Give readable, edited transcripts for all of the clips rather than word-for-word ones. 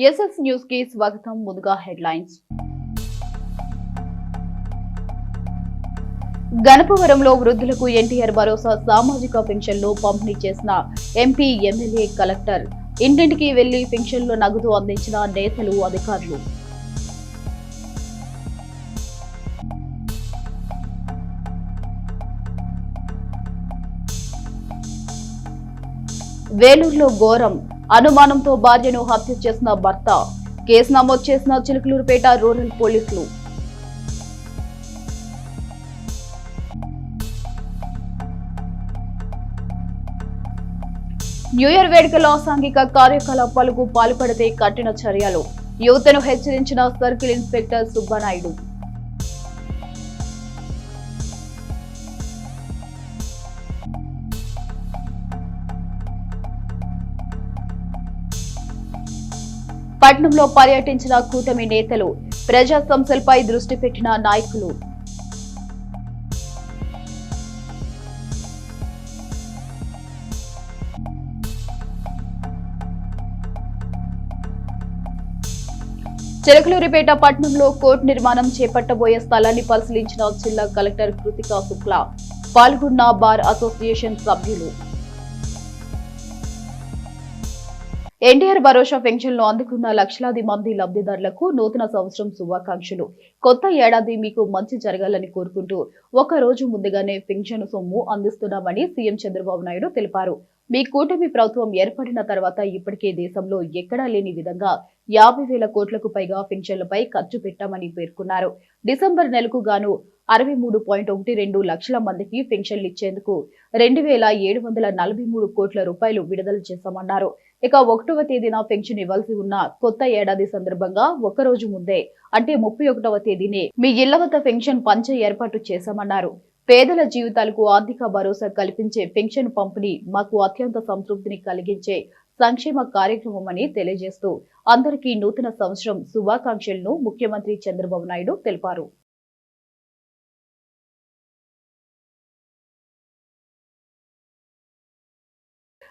SS news కి స్వాగతం. ముందుగా హెడ్లైన్స్. గణపవరంలో వృద్ధులకు ఎన్టీఆర్ భరోసా సామాజిక పెన్షన్లు పంపిణీ చేసిన ఎంపీ, ఎమ్మెల్యే, కలెక్టర్. ఇంటింటికి వెళ్లి పెన్షన్లు నగదు అందించిన నేతలు, అధికారులు. వేలూరులో ఘోరం. అనుమానంతో భార్యను హత్య చేసిన భర్త. కేసు నమోదు చేసిన చిలుకలూరుపేట రూరల్ పోలీసులు. న్యూఇయర్ వేడుకలో అసాంఘిక కార్యకలాపాలకు పాల్పడితే కఠిన చర్యలు. యువతను హెచ్చరించిన సర్కిల్ ఇన్స్పెక్టర్ సుబ్బనాయుడు. పట్నంలో పర్యటించిన కూటమి నేతలు. ప్రజా సమస్యలపై దృష్టి పెట్టిన నాయకులు. చిలకలూరిపేట పట్టణంలో కోర్టు నిర్మాణం చేపట్టబోయే స్థలాన్ని పరిశీలించిన జిల్లా కలెక్టర్ కృతికా శుక్లా. పాల్గొన్న బార్ అసోసియేషన్ సభ్యులు. ఎన్టీఆర్ భరోసా పెన్షన్లు అందుకున్న లక్షలాది మంది లబ్ధిదారులకు నూతన సంవత్సరం శుభాకాంక్షలు. కొత్త ఏడాది మీకు మంచి జరగాలని కోరుకుంటూ ఒక రోజు ముందుగానే పెన్షన్ సొమ్ము అందిస్తున్నామని సీఎం చంద్రబాబు నాయుడు తెలిపారు. మీ కూటమి ప్రభుత్వం ఏర్పడిన తర్వాత ఇప్పటికే దేశంలో ఎక్కడా లేని విధంగా 50,000 కోట్లకు పైగా పెన్షన్లపై ఖర్చు పెట్టామని పేర్కొన్నారు. డిసెంబర్ నెలకు గాను 63.12 లక్షల మందికి పెన్షన్లు ఇచ్చేందుకు 2,743 కోట్ల రూపాయలు విడుదల చేశామన్నారు. ఇక 1వ తేదీన పెన్షన్ ఇవ్వాల్సి ఉన్న కొత్త ఏడాది సందర్భంగా ఒక రోజు ముందే అంటే 31వ తేదీనే మీ ఇళ్ల వద్ద పెన్షన్ పంచ ఏర్పాటు చేశామన్నారు. పేదల జీవితాలకు ఆర్థిక భరోసా కల్పించే పెన్షన్ పంపిణీ మాకు అత్యంత సంతృప్తిని కలిగించే సంక్షేమ కార్యక్రమమని తెలియజేస్తూ అందరికీ నూతన సంవత్సరం శుభాకాంక్షలను ముఖ్యమంత్రి చంద్రబాబు నాయుడు తెలిపారు.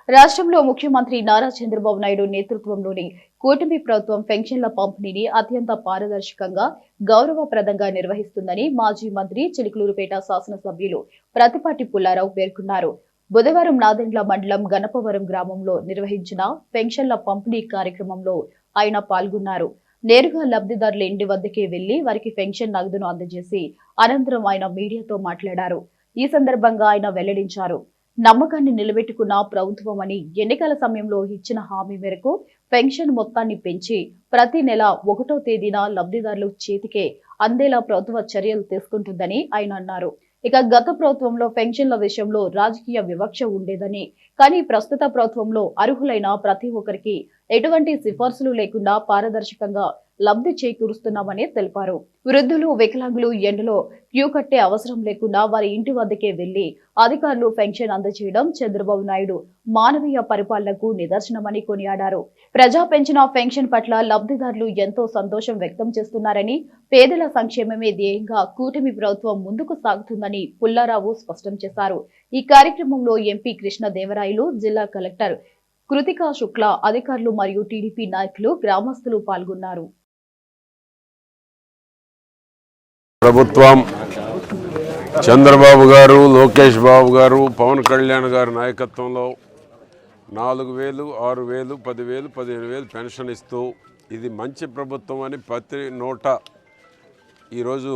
రాష్ట్రంలో ముఖ్యమంత్రి నారా చంద్రబాబు నాయుడు నేతృత్వంలోని కూటమి ప్రభుత్వం పెన్షన్ల పంపిణీని అత్యంత పారదర్శకంగా, గౌరవప్రదంగా నిర్వహిస్తుందని మాజీ మంత్రి, చిలుకలూరుపేట శాసనసభ్యులు ప్రతిపాటి పుల్లారావు పేర్కొన్నారు. బుధవారం నాదెండ్ల మండలం గణపవరం గ్రామంలో నిర్వహించిన పెన్షన్ల పంపిణీ కార్యక్రమంలో ఆయన పాల్గొన్నారు. నేరుగా లబ్ధిదారుల ఇంటి వద్దకే వెళ్లి వారికి పెన్షన్ నగదును అందజేసి అనంతరం ఆయన మీడియాతో మాట్లాడారు. ఈ సందర్భంగా ఆయన వెల్లడించారు. నమ్మకాన్ని నిలబెట్టుకున్న ప్రభుత్వమని, ఎన్నికల సమయంలో ఇచ్చిన హామీ మేరకు పెన్షన్ మొత్తాన్ని పెంచి ప్రతి నెల 1వ తేదీన లబ్ధిదారుల చేతికే అందేలా ప్రభుత్వ చర్యలు తీసుకుంటుందని ఆయన అన్నారు. ఇక గత ప్రభుత్వంలో పెన్షన్ల విషయంలో రాజకీయ వివక్ష ఉండేదని, కానీ ప్రస్తుత ప్రభుత్వంలో అర్హులైన ప్రతి ఒక్కరికి ఎటువంటి సిఫార్సులు లేకుండా పారదర్శకంగా లబ్ధి చేకూరుస్తున్నామని తెలిపారు. వృద్ధులు, వికలాంగులు ఎండలో క్యూ కట్టే అవసరం లేకుండా వారి ఇంటి వద్దకే వెళ్లి అధికారులు పెన్షన్ అందజేయడం చంద్రబాబు నాయుడు మానవీయ పరిపాలనకు నిదర్శనమని కొనియాడారు. ప్రజా పెంచిన పెన్షన్ పట్ల లబ్ధిదారులు ఎంతో సంతోషం వ్యక్తం చేస్తున్నారని, పేదల సంక్షేమమే ధ్యేయంగా కూటమి ప్రభుత్వం ముందుకు సాగుతుందని పుల్లారావు స్పష్టం చేశారు. ఈ కార్యక్రమంలో ఎంపీ కృష్ణదేవరాయలు, జిల్లా కలెక్టర్ కృతికా శుక్లా, అధికారులు మరియు టీడీపీ నాయకులు, గ్రామస్తులు పాల్గొన్నారు. ప్రభుత్వం చంద్రబాబు గారు, లోకేష్ బాబు గారు, పవన్ కళ్యాణ్ గారి నాయకత్వంలో 4,000, 6,000, 10,000, 15,000 పెన్షన్ ఇస్తూ ఇది మంచి ప్రభుత్వం అని ప్రతి నోట ఈరోజు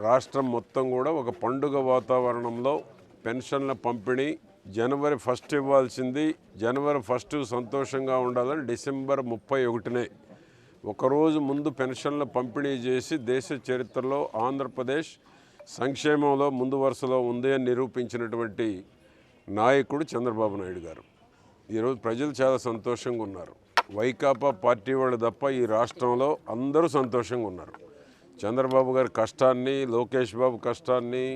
రాష్ట్రం మొత్తం కూడా ఒక పండుగ వాతావరణంలో పెన్షన్ల పంపిణీ జనవరి 1 ఇవ్వాల్సింది జనవరి 1 సంతోషంగా ఉండాలని డిసెంబర్ 31నే ఒకరోజు ముందు పెన్షన్ల పంపిణీ చేసి దేశ చరిత్రలో ఆంధ్రప్రదేశ్ సంక్షేమంలో ముందు వరుసలో ఉంది అని నిరూపించినటువంటి నాయకుడు చంద్రబాబు నాయుడు గారు. ఈరోజు ప్రజలు చాలా సంతోషంగా ఉన్నారు. వైకాపా పార్టీ వాళ్ళు తప్ప ఈ రాష్ట్రంలో అందరూ సంతోషంగా ఉన్నారు. చంద్రబాబు గారి కష్టాన్ని, లోకేష్ బాబు కష్టాన్ని,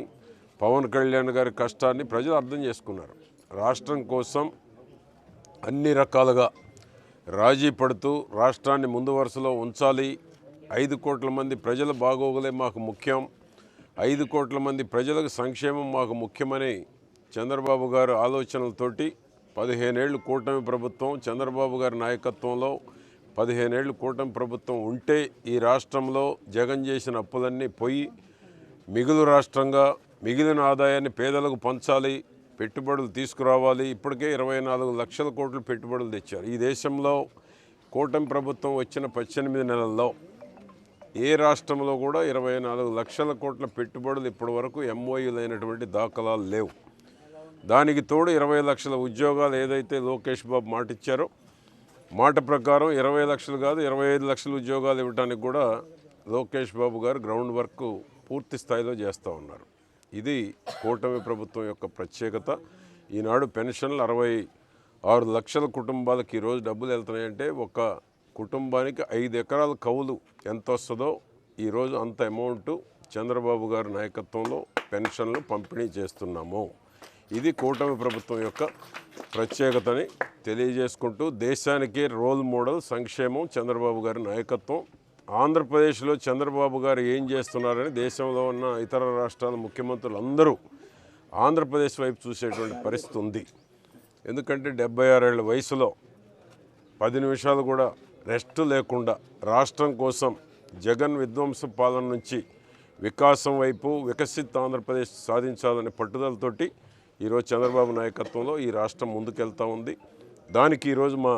పవన్ కళ్యాణ్ గారి కష్టాన్ని ప్రజలు అర్థం చేసుకున్నారు. రాష్ట్రం కోసం అన్ని రకాలుగా రాజీ పడుతూ రాష్ట్రాన్ని ముందు వరుసలో ఉంచాలి. 5 కోట్ల మంది ప్రజల బాగోగులే మాకు ముఖ్యం, 5 కోట్ల మంది ప్రజలకు సంక్షేమం మాకు ముఖ్యమని చంద్రబాబు గారు ఆలోచనలతోటి 15 ఏళ్ళు కూటమి ప్రభుత్వం చంద్రబాబు గారి నాయకత్వంలో 15 ఏళ్ళు కూటమి ప్రభుత్వం ఉంటే ఈ రాష్ట్రంలో జగన్ చేసిన అప్పులన్నీ పోయి మిగులు రాష్ట్రంగా మిగిలిన ఆదాయాన్ని పేదలకు పంచాలి, పెట్టుబడులు తీసుకురావాలి. ఇప్పటికే 24 లక్షల కోట్లు పెట్టుబడులు తెచ్చారు. ఈ దేశంలో కూటమి ప్రభుత్వం వచ్చిన 18 నెలల్లో ఏ రాష్ట్రంలో కూడా 24 లక్షల కోట్ల పెట్టుబడులు ఇప్పటి వరకు ఎంఓయూలైనటువంటి దాఖలాలు లేవు. దానికి తోడు 20 లక్షల ఉద్యోగాలు ఏదైతే లోకేష్ బాబు మాట ఇచ్చారో మాట ప్రకారం 20 లక్షలు కాదు 25 లక్షల ఉద్యోగాలు ఇవ్వడానికి కూడా లోకేష్ బాబు గారు గ్రౌండ్ వర్క్ పూర్తి స్థాయిలో చేస్తూ ఉన్నారు. ఇది కూటమి ప్రభుత్వం యొక్క ప్రత్యేకత. ఈనాడు పెన్షన్లు 66 లక్షల కుటుంబాలకు ఈరోజు డబ్బులు వెళ్తున్నాయంటే ఒక కుటుంబానికి 5 ఎకరాల కౌలు ఎంత వస్తుందో ఈరోజు అంత అమౌంట్ చంద్రబాబు గారి నాయకత్వంలో పెన్షన్లు పంపిణీ చేస్తున్నాము. ఇది కూటమి ప్రభుత్వం యొక్క ప్రత్యేకతని తెలియజేసుకుంటూ దేశానికే రోల్ మోడల్ సంక్షేమం చంద్రబాబు గారి నాయకత్వం. ఆంధ్రప్రదేశ్లో చంద్రబాబు గారు ఏం చేస్తున్నారని దేశంలో ఉన్న ఇతర రాష్ట్రాల ముఖ్యమంత్రులు అందరూ ఆంధ్రప్రదేశ్ వైపు చూసేటువంటి పరిస్థితి ఉంది. ఎందుకంటే 76 ఏళ్ల వయసులో 10 నిమిషాలు కూడా రెస్ట్ లేకుండా రాష్ట్రం కోసం జగన్ విధ్వంస పాలన నుంచి వికాసం వైపు వికసిత్ ఆంధ్రప్రదేశ్ సాధించాలనే పట్టుదలతోటి ఈరోజు చంద్రబాబు నాయకత్వంలో ఈ రాష్ట్రం ముందుకెళ్తూ ఉంది. దానికి ఈరోజు మా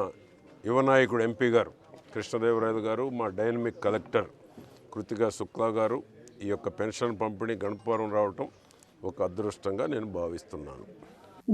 యువ నాయకుడు ఎంపీ గారు కృష్ణదేవరాయలు గారు, మా డైనమిక్ కలెక్టర్ కృతికా శుక్లా గారు ఈ యొక్క పెన్షన్ పంపిణీ గణపవరం రావటం ఒక అదృష్టంగా నేను భావిస్తున్నాను.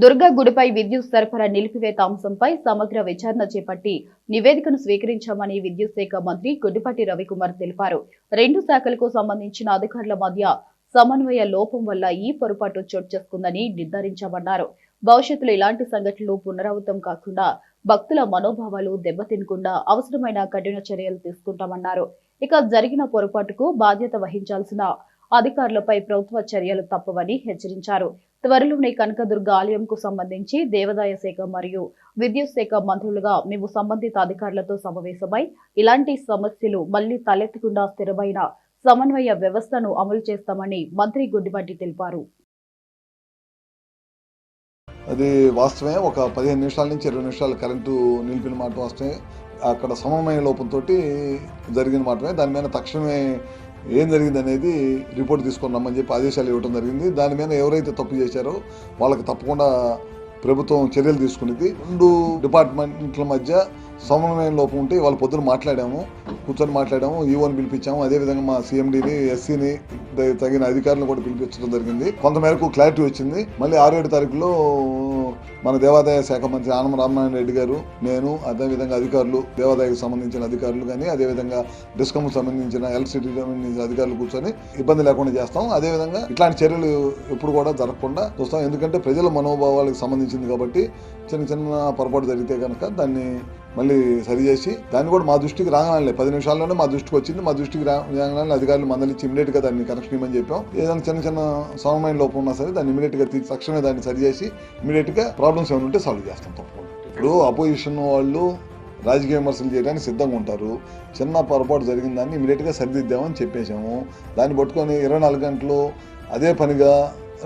దుర్గా గుడిపై విద్యుత్ సరఫరా నిలిపివేత అంశంపై సమగ్ర విచారణ చేపట్టి నివేదికను స్వీకరించామని విద్యుత్ శాఖ మంత్రి గొడ్డిపాటి రవికుమార్ తెలిపారు. 2 శాఖలకు సంబంధించిన అధికారుల మధ్య సమన్వయ లోపం వల్ల ఈ పొరపాటు చోటు చేసుకుందని నిర్ధారించామన్నారు. భవిష్యత్తులో ఇలాంటి సంఘటనలు పునరావృతం కాకుండా భక్తుల మనోభావాలు దెబ్బతినకుండా అవసరమైన కఠిన చర్యలు తీసుకుంటామన్నారు. ఇక జరిగిన పొరపాటుకు బాధ్యత వహించాల్సిన అధికారులపై ప్రభుత్వ చర్యలు తప్పవని హెచ్చరించారు. త్వరలోనే కనకదుర్గ ఆలయంకు సంబంధించి దేవాదాయ శాఖ మరియు విద్యుత్ శాఖ మంత్రులుగా మేము సంబంధిత అధికారులతో సమావేశమై ఇలాంటి సమస్యలు మళ్లీ తలెత్తకుండా స్థిరమైన సమన్వయ వ్యవస్థను అమలు చేస్తామని మంత్రి గొడ్డిపాటి తెలిపారు. అది వాస్తవమే. ఒక 15 నిమిషాల నుంచి 20 నిమిషాలు కరెంటు నిలిపిన మాట వాస్తవమే. అక్కడ సమన్వయ లోపంతో జరిగిన మాటమే. దాని మీద తక్షణమే ఏం జరిగింది అనేది రిపోర్ట్ తీసుకొని రమ్మని చెప్పి ఆదేశాలు ఇవ్వడం జరిగింది. దాని మీద ఎవరైతే తప్పు చేశారో వాళ్ళకి తప్పకుండా ప్రభుత్వం చర్యలు తీసుకునేది. 2 డిపార్ట్మెంట్ల మధ్య సమన్వయం లోపం ఉంటే వాళ్ళు పొద్దున కూర్చొని మాట్లాడాము, ఈవోని పిలిపించాము. అదేవిధంగా మా సీఎండీని, ఎస్సీని, తగిన అధికారులను కూడా పిలిపించడం జరిగింది. కొంతమేరకు క్లారిటీ వచ్చింది. మళ్ళీ 6-7 తారీఖులో మన దేవాదాయ శాఖ మంత్రి ఆనం రామనారాయణ రెడ్డి గారు, నేను, అదేవిధంగా అధికారులు, దేవాదాయకు సంబంధించిన అధికారులు కానీ అదేవిధంగా డిస్కమ్కు సంబంధించిన ఎలక్ట్రిసిటీ సంబంధించిన అధికారులు కూర్చొని ఇబ్బంది లేకుండా చేస్తాం. అదేవిధంగా ఇట్లాంటి చర్యలు ఎప్పుడు కూడా జరగకుండా చూస్తాం. ఎందుకంటే ప్రజల మనోభావాలకు సంబంధించింది కాబట్టి చిన్న పొరపాటు జరిగితే కనుక దాన్ని మళ్ళీ సరిచేసి దాన్ని కూడా మా దృష్టికి రాగానే 10 నిమిషాల్లోనే మా దృష్టికి వచ్చింది. మా దృష్టికి రాగానే అధికారులు మందలిచ్చి ఇమీడియట్గా దాన్ని కనెక్షన్ ఇవ్వమని చెప్పాం. ఏదైనా చిన్న సమన్వయం లోపం ఉన్నా సరే దాన్ని ఇమీడియట్గా తక్షణమే దాన్ని సరిచేసి ఇమీడియట్గా ప్రాబ్లమ్స్ ఏమైనా ఉంటే సాల్వ్ చేస్తాం తప్పకుండా. ఇప్పుడు అపోజిషన్ వాళ్ళు రాజకీయ విమర్శలు చేయడానికి సిద్ధంగా ఉంటారు. చిన్న పొరపాటు జరిగిన దాన్ని ఇమీడియట్గా సరిదిద్దామని చెప్పేశాము. దాన్ని పట్టుకొని 24 గంటలు అదే పనిగా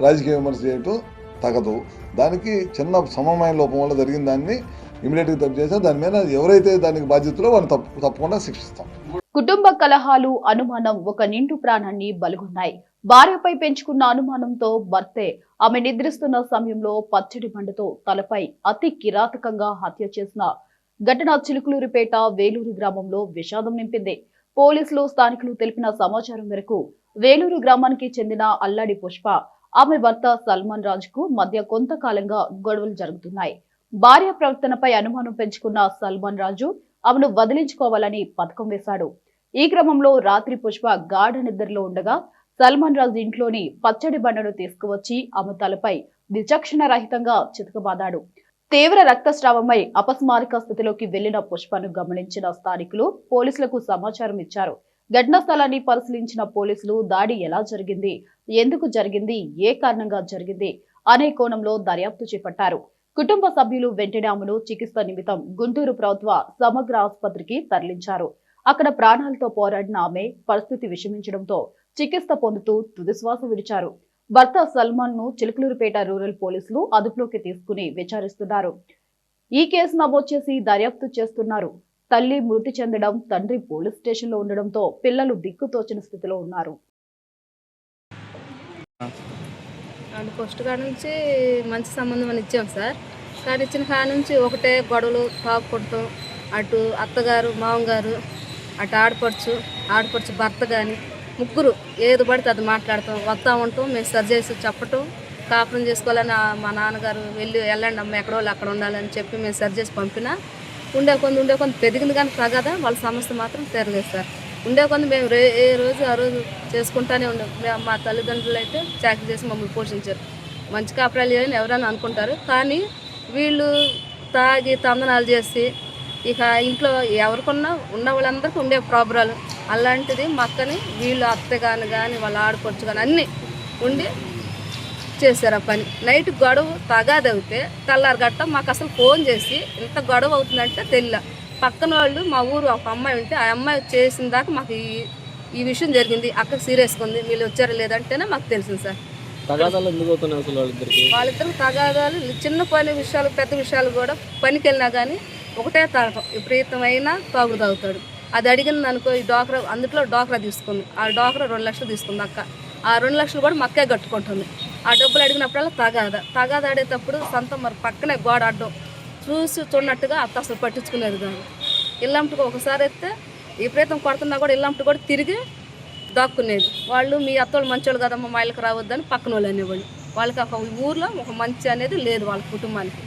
రాజకీయ విమర్శ చేయటం తగదు. దానికి చిన్న సమన్వయ లోపం వల్ల జరిగిన దాన్ని ఇమీడియట్గా తప్పు చేస్తే దాని మీద ఎవరైతే దానికి బాధ్యతలో వాళ్ళని తప్పకుండా శిక్షిస్తాం. కుటుంబ కలహాలు, అనుమానం ఒక నిండు ప్రాణాన్ని బలిగొన్నాయి. భార్యపై పెంచుకున్న అనుమానంతో భర్తే ఆమె నిద్రిస్తున్న సమయంలో పచ్చడి బండతో తలపై అతి కిరాతకంగా హత్య చేసిన ఘటన చిలుకలూరిపేట వేలూరు గ్రామంలో విషాదం నింపింది. పోలీసులు, స్థానికులు తెలిపిన సమాచారం మేరకు వేలూరు గ్రామానికి చెందిన అల్లాడి పుష్ప, ఆమె భర్త సల్మాన్ రాజుకు మధ్య కొంతకాలంగా గొడవలు జరుగుతున్నాయి. భార్య ప్రవర్తనపై అనుమానం పెంచుకున్న సల్మాన్ రాజు ఆమెను వదిలించుకోవాలని పథకం వేశాడు. ఈ క్రమంలో రాత్రి పుష్ప గాఢ నిద్రలో ఉండగా సల్మాన్ రాజు ఇంట్లోని పచ్చడి బండను తీసుకువచ్చి ఆమె తలపై విచక్షణ రహితంగా చితకబాదాడు. తీవ్ర రక్తస్రావమై అపస్మారక స్థితిలోకి వెళ్లిన పుష్పను గమనించిన స్థానికులు పోలీసులకు సమాచారం ఇచ్చారు. ఘటనా స్థలాన్ని పరిశీలించిన పోలీసులు దాడి ఎలా జరిగింది, ఎందుకు జరిగింది, ఏ కారణంగా జరిగింది అనే కోణంలో దర్యాప్తు చేపట్టారు. కుటుంబ సభ్యులు వెంటనే ఆమెను చికిత్స నిమిత్తం గుంటూరు ప్రభుత్వ సమగ్ర ఆసుపత్రికి తరలించారు. అక్కడ ప్రాణాలతో పోరాడిన ఆమె పరిస్థితి విషమించడంతో చికిత్స పొందుతూ తుదిశ్వాస విడిచారు. భర్త సల్మాన్ ను చిలుకలూరుపేట రూరల్ పోలీసులు అదుపులోకి తీసుకుని విచారిస్తున్నారు. ఈ కేసు నమోదు చేసి దర్యాప్తు చేస్తున్నారు. తల్లి మృతి చెందడం, తండ్రి పోలీస్ స్టేషన్లో ఉండడంతో పిల్లలు దిక్కుతోచని స్థితిలో ఉన్నారు. ఫస్ట్ కాడ నుంచి మంచి సంబంధం అని ఇచ్చాం సార్. కానీ ఇచ్చిన కాడ నుంచి ఒకటే గొడవలు, తాగుకుంటాం. అటు అత్తగారు, మామగారు, అటు ఆడపడుచు భర్త కానీ ముగ్గురు ఏది పడితే అది మాట్లాడతాం. వస్తూ ఉంటాం, మేము సరి చేసి చెప్పటం, కాపురం చేసుకోవాలని మా నాన్నగారు వెళ్ళండి అమ్మ ఎక్కడో అక్కడ ఉండాలని చెప్పి మేము సరి చేసి పంపినా ఉండే కొంత పెరిగింది. కానీ తగదా వాళ్ళ సమస్య మాత్రం తీరలేదు సార్. ఉండే కొంత మేము ఏ రోజు ఆ రోజు చేసుకుంటానే ఉండే. మా తల్లిదండ్రులు అయితే చాకరీ చేసి మమ్మల్ని పోషించారు. మంచి కాపురాలు చేయాలని ఎవరైనా అనుకుంటారు. కానీ వీళ్ళు తాగి తందనాలు చేసి ఇక ఇంట్లో ఎవరికన్నా ఉన్న వాళ్ళందరికీ ఉండే ప్రాబ్రాలు. అలాంటిది మా అక్కని వీళ్ళు అత్తగాని కానీ వాళ్ళ ఆడపడుచు కానీ అన్నీ ఉండి చేశారు ఆ పని. నైట్ గొడవ తగాదవుతే తెల్లారి గట్ట మాకు అసలు ఫోన్ చేసి ఇంత గొడవ అవుతుందంటే తెలియ. పక్కన వాళ్ళు మా ఊరు ఒక అమ్మాయి ఉంటే ఆ అమ్మాయి చేసిన దాకా మాకు ఈ విషయం జరిగింది, అక్కడ సీరియస్గా ఉంది, వీళ్ళు వచ్చారా లేదంటేనే మాకు తెలిసింది సార్. తగాదాలు ఎందుకు అవుతున్నాయి అసలు వాళ్ళిద్దరికి తగాదాలు చిన్న పని విషయాలు పెద్ద విషయాలు కూడా పనికి వెళ్ళినా కానీ ఒకటే తాగటం, విపరీతమైన తాగుడు తాగుతాడు. అది అడిగింది అనుకో, ఈ డోక్రా అందులో డోక్రా తీసుకుంది. ఆ డోక్రా 2 లక్షలు తీసుకుంది అక్క. ఆ 2 లక్షలు కూడా మా అక్కే కట్టుకుంటుంది. ఆ డబ్బులు అడిగినప్పుడల్లా తగాద ఆడేటప్పుడు సొంతం మరి పక్కనే గోడ అడ్డం చూసి చూడనట్టుగా అత్త అసలు పట్టించుకునేది కాదు. ఇల్లంటుగా ఒకసారి అయితే విపరీతం కొడుతున్నా కూడా ఇల్లంటు కూడా తిరిగి దాక్కునేది. వాళ్ళు మీ అత్తోళ్ళు మంచోళ్ళు కదమ్మా మా ఇళ్ళకి రావద్దని పక్కన వాళ్ళు అనేవాళ్ళు. వాళ్ళకి ఒక ఊర్లో ఒక మంచి అనేది లేదు వాళ్ళ కుటుంబానికి.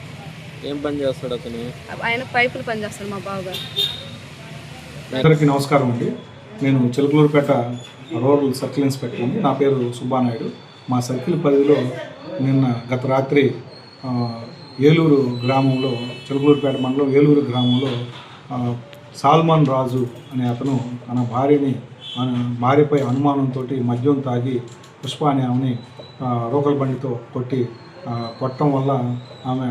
ఏం పని చేస్తాడు అతను? ఆయన పైపులు పని చేస్తాడు మా బావగారు. అందరికీ నమస్కారం అండి. నేను చిలకలూరుపేట రూరల్ సర్కిల్ ఇన్స్పెక్టర్ని. నా పేరు సుబ్బానాయుడు. మా సర్కిల్ పరిధిలో నిన్న గత రాత్రి ఏలూరు గ్రామంలో, చిలకలూరుపేట మండలం ఏలూరు గ్రామంలో సాల్మాన్ రాజు అనే అతను తన భార్యపై అనుమానంతో మద్యం తాగి పుష్ప అనే ఆమెని రోకల్ బండితో కొట్టడం వల్ల ఆమె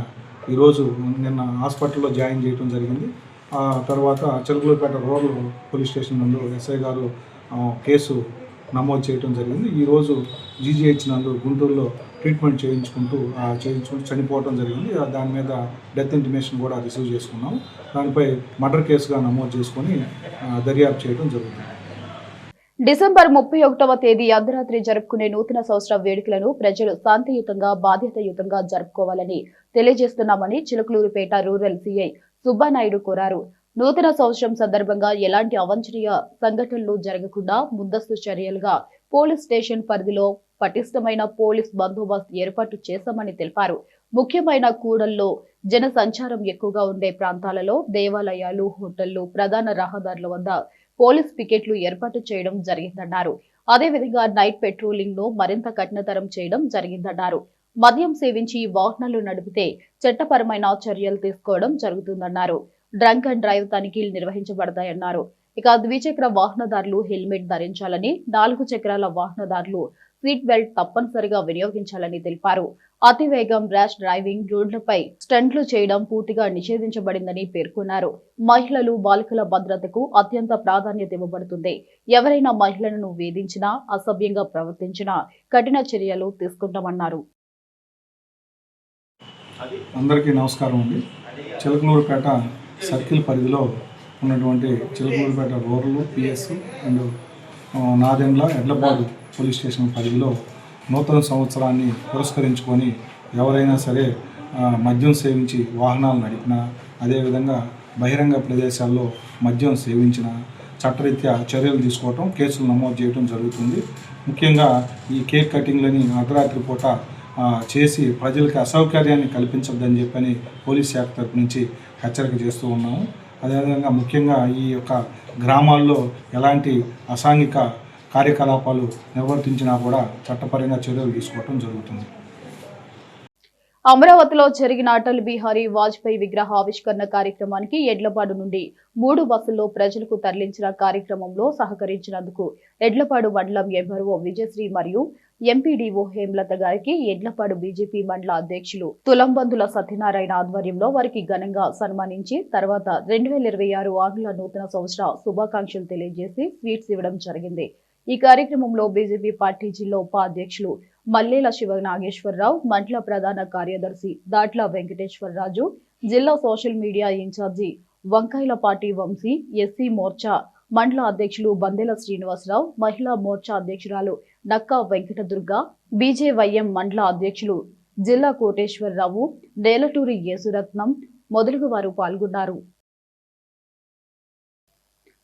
ఈరోజు నిన్న హాస్పిటల్లో జాయిన్ చేయడం జరిగింది. ఆ తర్వాత చిలకలూరుపేట రూరల్ పోలీస్ స్టేషన్ నందు ఎస్ఐ గారు కేసు నమోదు చేయడం జరిగింది. ఈరోజు జీజీహెచ్ నందు గుంటూరులో ట్రీట్మెంట్ చేయించుకుంటూ చనిపోవడం జరిగింది. దాని మీద డెత్ ఇంటిమేషన్ కూడా రిసీవ్ చేసుకున్నాం. దానిపై మర్డర్ కేసుగా నమోదు చేసుకొని దర్యాప్తు చేయడం జరుగుతుంది. డిసెంబర్ 31వ తేదీ అర్ధరాత్రి జరుపుకునే నూతన సంవత్సర వేడుకలను ప్రజలు శాంతియుతంగా, బాధ్యతాయుతంగా జరుపుకోవాలని తెలియజేస్తున్నామని చిలకలూరుపేట రూరల్ సీఐ సుబ్బానాయుడు కోరారు. నూతన సంవత్సరం సందర్భంగా ఎలాంటి అవాంఛనీయ సంఘటనలు జరగకుండా ముందస్తు చర్యలుగా పోలీస్ స్టేషన్ పరిధిలో పటిష్టమైన పోలీస్ బందోబస్తు ఏర్పాటు చేశామని తెలిపారు. ముఖ్యమైన కూడల్లో జన సంచారం ఎక్కువగా ఉండే ప్రాంతాలలో దేవాలయాలు, హోటళ్లు, ప్రధాన రహదారుల వద్ద పోలీస్ పికెట్లు ఏర్పాటు చేయడం జరిగిందన్నారు. అదేవిధంగా నైట్ పెట్రోలింగ్ ను మరింత కఠినతరం చేయడం జరిగిందన్నారు. మద్యం సేవించి వాహనాలు నడిపితే చట్టపరమైన చర్యలు తీసుకోవడం జరుగుతుందన్నారు. డ్రంక్ అండ్ డ్రైవ్ తనిఖీలు నిర్వహించబడతాయన్నారు. ఇక ద్విచక్ర వాహనదారులు హెల్మెట్ ధరించాలని, 4 చక్రాల వాహనదారులు సీట్ బెల్ట్ తప్పనిసరిగా వినియోగించాలని తెలిపారు. అతివేగం, ర్యాష్ డ్రైవింగ్, రోడ్లపై స్టంట్లు చేయడం పూర్తిగా నిషేధించబడిందని పేర్కొన్నారు. మహిళలు, బాలికల భద్రతకు అత్యంత ప్రాధాన్యత ఇవ్వబడుతుంది. ఎవరైనా మహిళలను వేధించినా, అసభ్యంగా ప్రవర్తించినా కఠిన చర్యలు తీసుకుంటామన్నారు. అందరికీ నమస్కారం అండి. చిలకలూరుపేట సర్కిల్ పరిధిలో ఉన్నటువంటి Chilakaluripet rural PS and Nadendla Edlapadu police station పరిధిలో నూతన సంవత్సరాన్ని పురస్కరించుకొని ఎవరైనా సరే మద్యం సేవించి వాహనాలు నడిపినా, అదేవిధంగా బహిరంగ ప్రదేశాల్లో మద్యం సేవించిన చట్టరీత్యా చర్యలు తీసుకోవటం, కేసులు నమోదు చేయడం జరుగుతుంది. ముఖ్యంగా ఈ కేక్ కటింగ్లని అర్ధరాత్రి పూట చేసి ప్రజలకు అసౌకర్యాన్ని కల్పించొద్దని చెప్పని పోలీస్ శాఖ తరపు నుంచి హెచ్చరిక చేస్తూ ఉన్నాము. అదేవిధంగా ముఖ్యంగా ఈ యొక్క గ్రామాల్లో ఎలాంటి అసాంఘిక కార్యకలాపాలు నిర్వర్తించినా కూడా చట్టపరంగా చర్యలు తీసుకోవడం జరుగుతుంది. అమరావతిలో జరిగిన అటల్ బిహారీ వాజ్పేయి విగ్రహ ఆవిష్కరణ కార్యక్రమానికి ఎడ్లపాడు నుండి 3 బస్సుల్లో ప్రజలకు తరలించిన కార్యక్రమంలో సహకరించినందుకు ఎడ్లపాడు మండలం ఎంఆర్ఓ విజయశ్రీ మరియు ఎంపీడీఓ హేమలత గారికి ఎడ్లపాడు బీజేపీ మండల అధ్యక్షులు తులంబందుల సత్యనారాయణ ఆధ్వర్యంలో వారికి ఘనంగా సన్మానించి తర్వాత 2026 ఆంగ్ల నూతన సంవత్సర శుభాకాంక్షలు తెలియజేసి స్వీట్స్ ఇవ్వడం జరిగింది. ఈ కార్యక్రమంలో బీజేపీ పార్టీ జిల్లా ఉపాధ్యక్షులు మల్లేల శివ నాగేశ్వరరావు, మండల ప్రధాన కార్యదర్శి దాట్ల వెంకటేశ్వరరాజు, జిల్లా social media incharge Vankayalapati Vamsi, SC Morcha మండల అధ్యక్షులు బందెల శ్రీనివాసరావు, మహిళా మోర్చా అధ్యక్షురాలు నక్కా వెంకటదుర్గ, బీజేవైఎం మండల అధ్యక్షులు జిల్లా కోటేశ్వరరావు, నేలటూరి యేసురత్నం మొదలగు వారు పాల్గొన్నారు.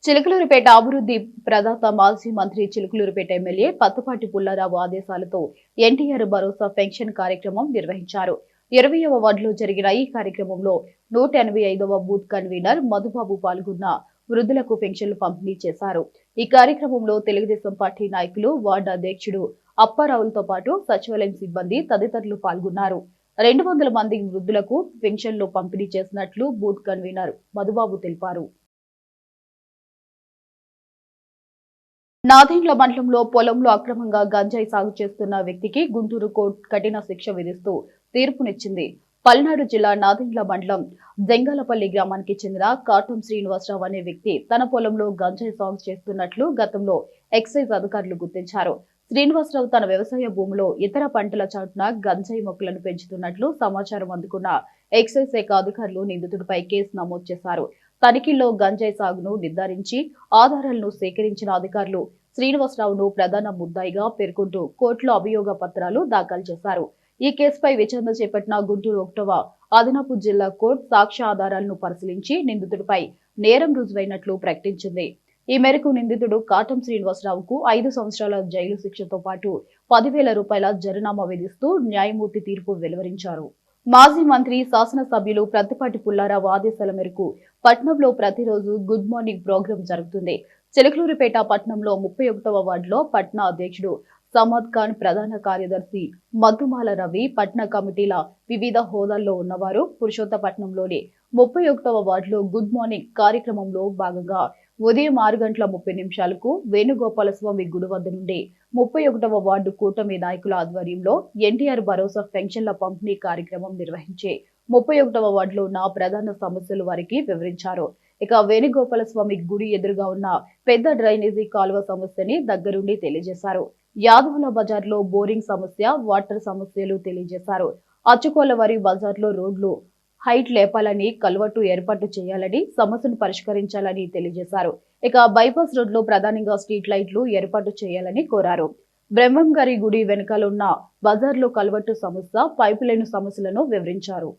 చిలుకలూరిపేట అభివృద్ధి ప్రదాత మాజీ మంత్రి చిలుకలూరిపేట ఎమ్మెల్యే పత్తిపాటి పుల్లారావు ఆదేశాలతో ఎన్టీఆర్ భరోసా పెన్షన్ కార్యక్రమం నిర్వహించారు. 20వ వార్డులో జరిగిన ఈ కార్యక్రమంలో 185వ బూత్ కన్వీనర్ మధుబాబు పాల్గొన్న వృద్ధులకు పెన్షన్లు పంపిణీ చేశారు. ఈ కార్యక్రమంలో తెలుగుదేశం పార్టీ నాయకులు, వార్డు అధ్యక్షుడు అప్పారావులతో పాటు సచివాలయం సిబ్బంది తదితరులు పాల్గొన్నారు. 200 మంది వృద్ధులకు పెన్షన్లు పంపిణీ చేసినట్లు బూత్ కన్వీనర్ మధుబాబు తెలిపారు. నాదెండ్ల మండలంలో పొలంలో అక్రమంగా గంజాయి సాగు చేస్తున్న వ్యక్తికి గుంటూరు కోర్టు కఠిన శిక్ష విధిస్తూ తీర్పునిచ్చింది. పల్నాడు జిల్లా నాదెండ్ల మండలం జంగాలపల్లి గ్రామానికి చెందిన కాటం శ్రీనివాసరావు అనే వ్యక్తి తన పొలంలో గంజాయి సాగు చేస్తున్నట్లు గతంలో ఎక్సైజ్ అధికారులు గుర్తించారు. శ్రీనివాసరావు తన వ్యవసాయ భూమిలో ఇతర పంటల చాటున గంజాయి మొక్కలను పెంచుతున్నట్లు సమాచారం అందుకున్న ఎక్సైజ్ శాఖ అధికారులు నిందితుడిపై కేసు నమోదు చేశారు. తనిఖీల్లో గంజాయి సాగును నిర్ధారించి ఆధారాలను సేకరించిన అధికారులు శ్రీనివాసరావును ప్రధాన ముద్దాయిగా పేర్కొంటూ కోర్టులో అభియోగ పత్రాలు దాఖలు చేశారు. ఈ కేసుపై విచారణ చేపట్టిన గుంటూరు 1వ అదనపు జిల్లా కోర్టు సాక్ష్య ఆధారాలను పరిశీలించి నిందితుడిపై నేరం రుజువైనట్లు ప్రకటించింది. ఈ మేరకు నిందితుడు కాటం శ్రీనివాసరావుకు 5 సంవత్సరాల జైలు శిక్షతో పాటు 10,000 రూపాయల జరిమానా విధిస్తూ న్యాయమూర్తి తీర్పు వెలువరించారు. మాజీ మంత్రి శాసనసభ్యులు పత్తిపాటి పుల్లారావు ఆదేశాల మేరకు పట్నంలో ప్రతిరోజు గుడ్ మార్నింగ్ ప్రోగ్రాం జరుగుతుంది. చిలుకలూరిపేట పట్నంలో 31వ వార్డులో పట్న అధ్యక్షుడు సమద్ ఖాన్, ప్రధాన కార్యదర్శి మధుమాల రవి, పట్న కమిటీల వివిధ హోదాల్లో ఉన్నవారు పురుషోత్తపట్నంలోని 31వ వార్డులో గుడ్ మార్నింగ్ కార్యక్రమంలో భాగంగా ఉదయం 6:30 వేణుగోపాలస్వామి గుడి వద్ద నుండి 31వ వార్డు కూటమి నాయకుల ఆధ్వర్యంలో ఎన్టీఆర్ భరోసా పెన్షన్ల పంపిణీ కార్యక్రమం నిర్వహించి 31వ వార్డులో ఉన్న ప్రధాన సమస్యలు వారికి వివరించారు. ఇక వేణుగోపాలస్వామి గుడి ఎదురుగా ఉన్న పెద్ద డ్రైనేజీ కాలువ సమస్యని దగ్గరుండి తెలియజేశారు. యాదవుల బజార్లో బోరింగ్ సమస్య, వాటర్ సమస్యలు తెలియజేశారు. అచ్చుకోలవారి బజార్లో రోడ్లు హైట్ లేపాలని, కల్వట్టు ఏర్పాటు చేయాలని, సమస్యను పరిష్కరించాలని తెలియజేశారు. ఇక బైపాస్ రోడ్లో ప్రధానంగా స్ట్రీట్ లైట్లు ఏర్పాటు చేయాలని కోరారు. బ్రహ్మం గారి గుడి వెనుకాల ఉన్న బజార్లో కల్వట్టు సమస్య, పైపు లైన్ సమస్యలను వివరించారు.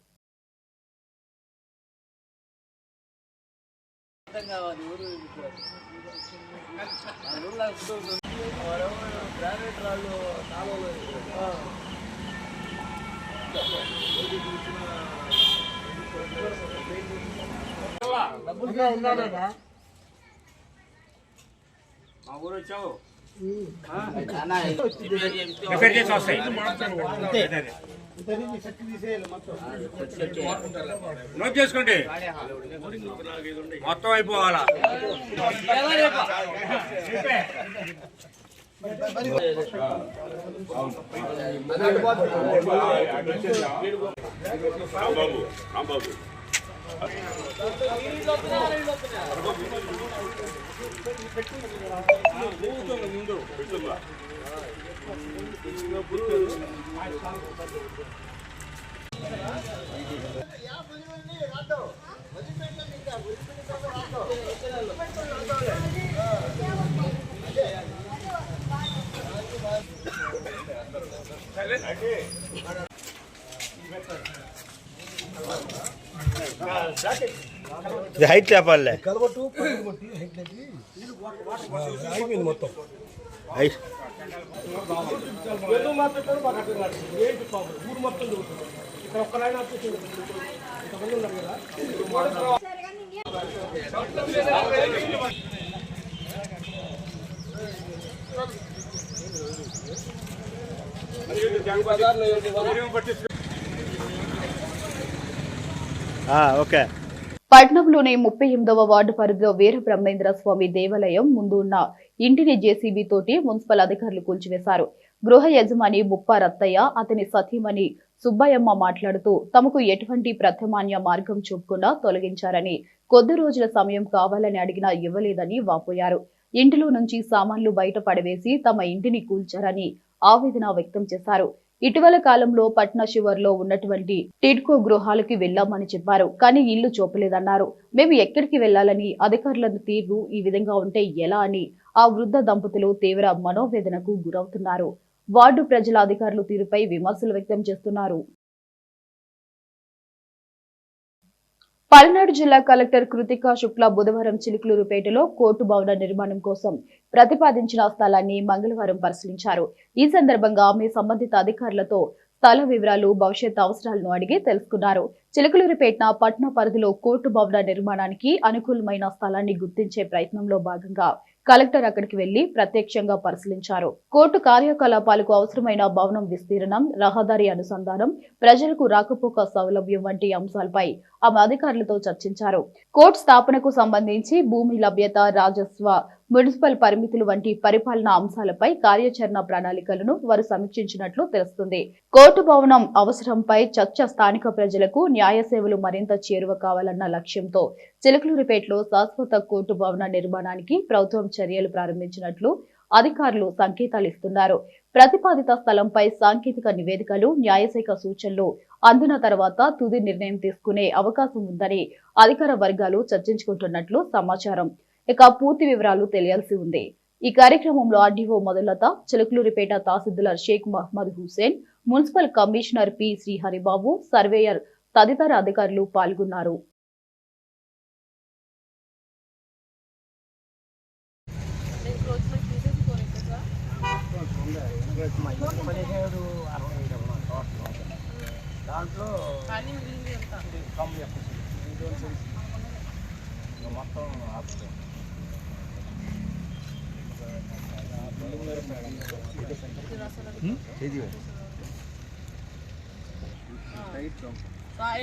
నోట్ చేసుకోండి, మొత్తం అయిపోవాలా. హైట్ లేపాలే మొత్తం ఓకే. పట్నంలోని 38వ వార్డు పరిధిలో వీర బ్రహ్మేంద్ర స్వామి దేవాలయం ముందు ఉన్న ఇంటిని జేసీబీ తోటి మున్సిపల్ అధికారులు కూల్చివేశారు. గృహ యజమాని ముప్ప రత్తయ్య, అతని సతీమణి సుబ్బయ్యమ్మ మాట్లాడుతూ తమకు ఎటువంటి ప్రత్యామ్నాయ మార్గం చూపకుండా తొలగించారని, కొద్ది రోజుల సమయం కావాలని అడిగినా ఇవ్వలేదని వాపోయారు. ఇంటిలో నుంచి సామాన్లు బయట పడవేసి తమ ఇంటిని కూల్చారని ఆవేదన వ్యక్తం చేశారు. ఇటీవల కాలంలో పట్నా శివర్లో ఉన్నటువంటి టిడ్కో గృహాలకి వెళ్లామని చెప్పారు. కానీ ఇల్లు చూపలేదన్నారు. మేము ఎక్కడికి వెళ్లాలని అధికారుల తీరు ఈ విధంగా ఉంటే ఎలా అని ఆ వృద్ధ దంపతులు తీవ్ర మనోవేదనకు గురవుతున్నారు. వార్డు ప్రజల అధికారుల తీరుపై విమర్శలు వ్యక్తం చేస్తున్నారు. పల్నాడు జిల్లా కలెక్టర్ కృతికా శుక్లా బుధవారం చిలుకలూరుపేటలో కోర్టు భవన నిర్మాణం కోసం ప్రతిపాదించిన స్థలాన్ని మంగళవారం పరిశీలించారు. ఈ సందర్భంగా ఆమె సంబంధిత అధికారులతో స్థల వివరాలు, భవిష్యత్ అవసరాలను అడిగి తెలుసుకున్నారు. చిలుకలూరుపేట పట్నా పరిధిలో కోర్టు భవన నిర్మాణానికి అనుకూలమైన స్థలాన్ని గుర్తించే ప్రయత్నంలో భాగంగా కలెక్టర్ అక్కడికి వెళ్లి ప్రత్యక్షంగా పరిశీలించారు. కోర్టు కార్యకలాపాలకు అవసరమైన భవనం విస్తీర్ణం, రహదారి అనుసంధానం, ప్రజలకు రాకపోక సౌలభ్యం వంటి అంశాలపై ఆమె అధికారులతో చర్చించారు. కోర్టు స్థాపనకు సంబంధించి భూమి లభ్యత, రాజస్వ, మున్సిపల్ పరిమితులు వంటి పరిపాలనా అంశాలపై కార్యాచరణ ప్రణాళికలను వారు సమీక్షించినట్లు తెలుస్తుంది. కోర్టు భవనం అవసరంపై చర్చ స్థానిక ప్రజలకు న్యాయ సేవలు మరింత చేరువ కావాలన్న లక్ష్యంతో చిలుకలూరుపేటలో శాశ్వత కోర్టు భవన నిర్మాణానికి ప్రభుత్వం చర్యలు ప్రారంభించినట్లు అధికారులు సంకేతాలు ఇస్తున్నారు. ప్రతిపాదిత స్థలంపై సాంకేతిక నివేదికలు, న్యాయశాఖ సూచనలు అందిన తర్వాత తుది నిర్ణయం తీసుకునే అవకాశం ఉందని అధికార వర్గాలు చర్చించుకుంటున్నట్లు సమాచారం. ఇక పూర్తి వివరాలు తెలియాల్సి ఉంది. ఈ కార్యక్రమంలో ఆర్డీఓ మధులత, చిలుకలూరిపేట తహసీల్దార్ Sheikh Mohammed Hussain, municipal commissioner P Sriharibabu, surveyor తదితర అధికారులు పాల్గొన్నారు.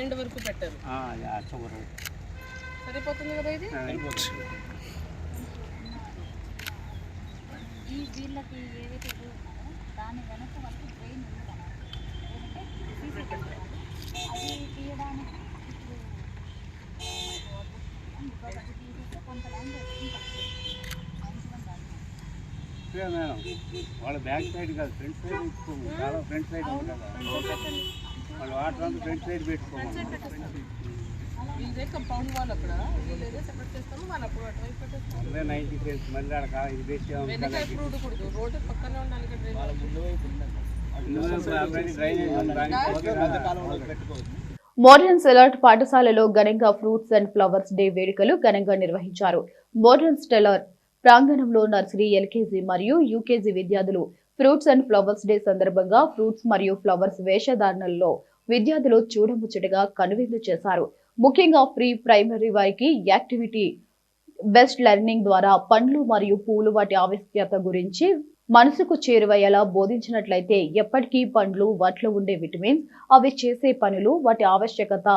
ఎండ్ వరకు పెట్టారు. సరిపోతుంది కదా ఇది. ఈ వీళ్ళకి ఏదైతే దాని వెనక వాళ్ళకి ట్రైన్ అది తీయడానికి కొంత మేడం వాళ్ళ బ్యాక్ సైడ్ కాదు, ఫ్రంట్ సైడ్ పెట్టుకోము. చాలా ఫ్రంట్ సైడ్ ఉంది కదా, వాళ్ళు వాటర్ అంతా ఫ్రంట్ సైడ్ పెట్టుకోము. వీళ్ళే కంపౌండ్ వాళ్ళు అక్కడ, వీళ్ళేదో సెపరేట్ చేస్తాము, వాళ్ళు అప్పుడు అటువైపు పెట్టేస్తాము. 90 ఫేస్ మళ్ళీ అక్కడ ఇది వేసి వెనక ఎప్పుడు ఉండకూడదు, రోడ్డు పక్కనే ఉండాలి కదా. మోడర్న్ సెలర్ట్ పాఠశాలలో ఘనంగా ఫ్రూట్స్ అండ్ ఫ్లవర్స్ డే వేడుకలు ఘనంగా నిర్వహించారు. మోడర్న్ స్టెలర్ ప్రాంగణంలో నర్సరీ, ఎల్కేజీ మరియు యూకేజీ విద్యార్థులు ఫ్రూట్స్ అండ్ ఫ్లవర్స్ డే సందర్భంగా ఫ్రూట్స్ మరియు ఫ్లవర్స్ వేషధారణల్లో విద్యార్థులు చూడముచ్చటగా కనువిందు చేశారు. ముఖ్యంగా ప్రీ ప్రైమరీ వారికి యాక్టివిటీ బెస్ట్ లెర్నింగ్ ద్వారా పండ్లు మరియు పూలు వాటి ఆవశ్యకత గురించి మనసుకు చేరువయ్యేలా బోధించినట్లయితే ఎప్పటికీ పండ్లు, వాటిలో ఉండే విటమిన్స్, అవి చేసే పనులు, వాటి ఆవశ్యకత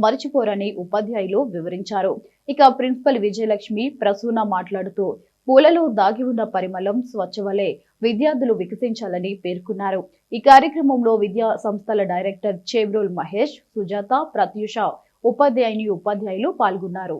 మరిచిపోరని ఉపాధ్యాయులు వివరించారు. ఇక ప్రిన్సిపల్ విజయలక్ష్మి ప్రసూన మాట్లాడుతూ పూలలో దాగి ఉన్న పరిమళం, స్వచ్ఛ వలె విద్యార్థులు వికసించాలని పేర్కొన్నారు. ఈ కార్యక్రమంలో విద్యా సంస్థల డైరెక్టర్ చేబ్రోల్ మహేష్, సుజాత, ప్రత్యూష, ఉపాధ్యాయులు పాల్గొన్నారు.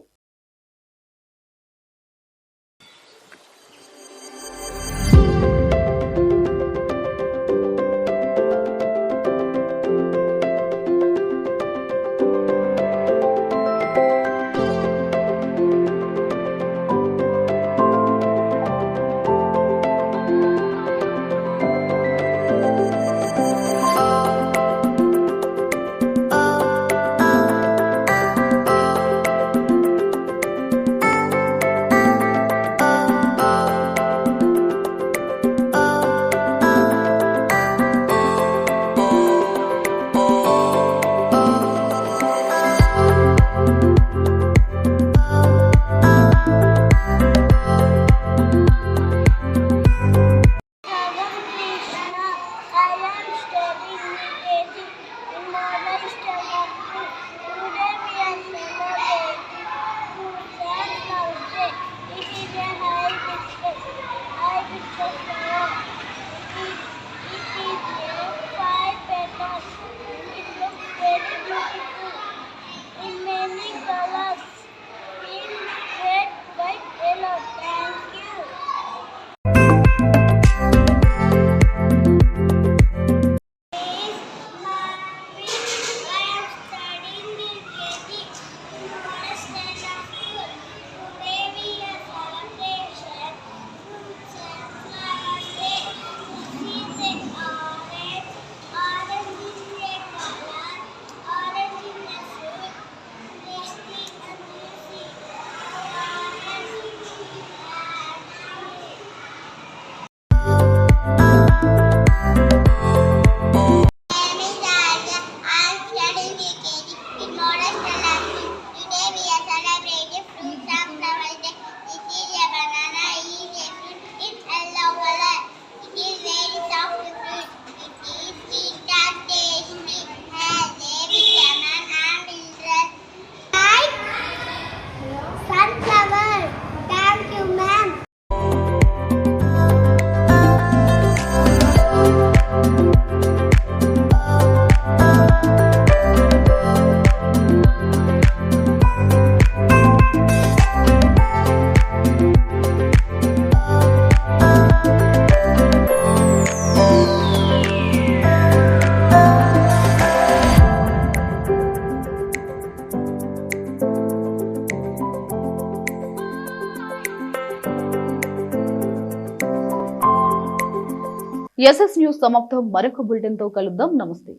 ఎస్ఎస్ న్యూస్ సమాప్తం. మరొక బులెటిన్ తో కలుద్దాం. నమస్తే.